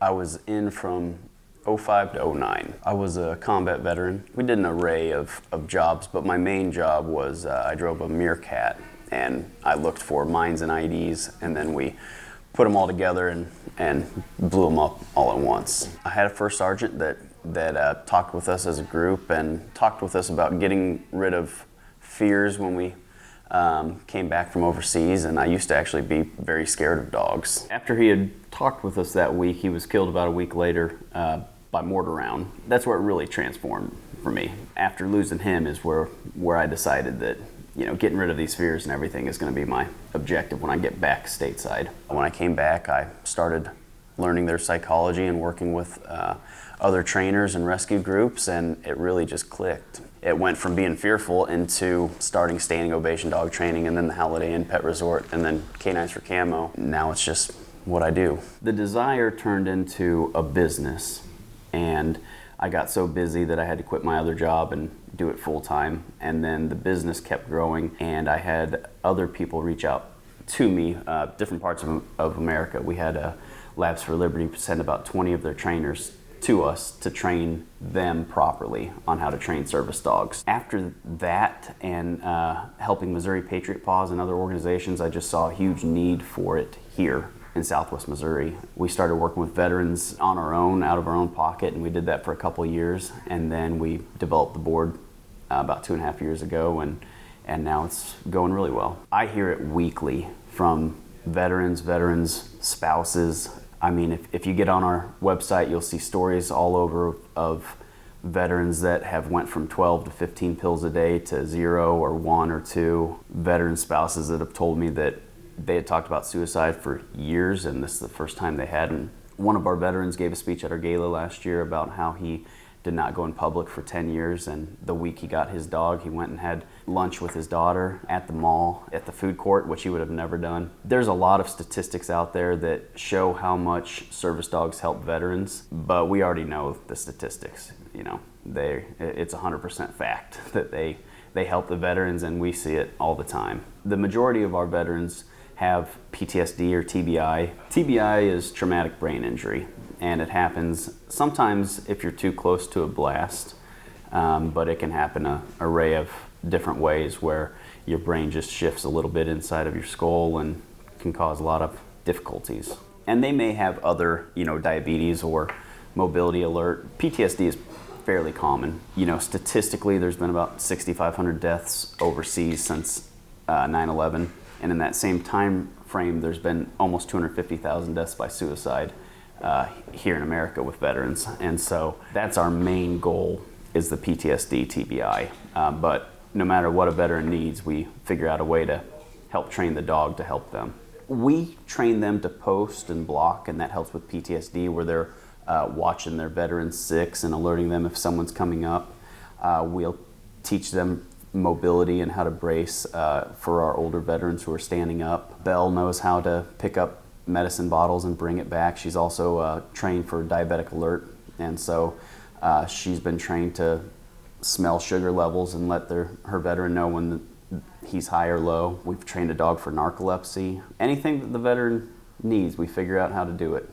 I was in from '05 to '09. I was a combat veteran. We did an array of jobs, but my main job was I drove a Meerkat, and I looked for mines and IEDs, and then we put them all together and blew them up all at once. I had a first sergeant that talked with us as a group and talked with us about getting rid of fears when we came back from overseas, and I used to actually be very scared of dogs. After he had talked with us that week, he was killed about a week later by mortar round. That's where it really transformed for me. After losing him is where I decided that, you know, getting rid of these fears and everything is going to be my objective when I get back stateside. When I came back, I started learning their psychology and working with other trainers and rescue groups, and it really just clicked. It went from being fearful into starting standing ovation dog training, and then the Holiday Inn Pet Resort, and then Canines for Camo. Now it's just what I do. The desire turned into a business, and I got so busy that I had to quit my other job and do it full time. And then the business kept growing, and I had other people reach out to me, different parts of America. We had Labs for Liberty send about 20 of their trainers to us to train them properly on how to train service dogs. After that, and helping Missouri Patriot Paws and other organizations, I just saw a huge need for it here in Southwest Missouri. We started working with veterans on our own, out of our own pocket, and we did that for a couple of years, and then we developed the board about 2.5 years ago, and now it's going really well. I hear it weekly from veterans, spouses. I mean, if you get on our website, you'll see stories all over of veterans that have went from 12 to 15 pills a day to 0 or 1 or 2. Veteran spouses that have told me that they had talked about suicide for years, and this is the first time they hadn't. One of our veterans gave a speech at our gala last year about how he did not go in public for 10 years, and the week he got his dog, he went and had lunch with his daughter at the mall, at the food court, which he would have never done. There's a lot of statistics out there that show how much service dogs help veterans, but we already know the statistics. You know, it's 100% fact that they help the veterans, and we see it all the time. The majority of our veterans have PTSD or TBI. TBI is traumatic brain injury, and it happens sometimes if you're too close to a blast, but it can happen an array of different ways where your brain just shifts a little bit inside of your skull and can cause a lot of difficulties. And they may have other, diabetes or mobility alert. PTSD is fairly common. Statistically, there's been about 6,500 deaths overseas since 9/11. And in that same time frame, there's been almost 250,000 deaths by suicide here in America with veterans. And so that's our main goal, is the PTSD, TBI. But no matter what a veteran needs, we figure out a way to help train the dog to help them. We train them to post and block, and that helps with PTSD, where they're watching their veteran six and alerting them if someone's coming up. We'll teach them mobility and how to brace for our older veterans who are standing up. Belle knows how to pick up medicine bottles and bring it back. She's also trained for diabetic alert, and so she's been trained to smell sugar levels and let her veteran know when he's high or low. We've trained a dog for narcolepsy. Anything that the veteran needs, we figure out how to do it.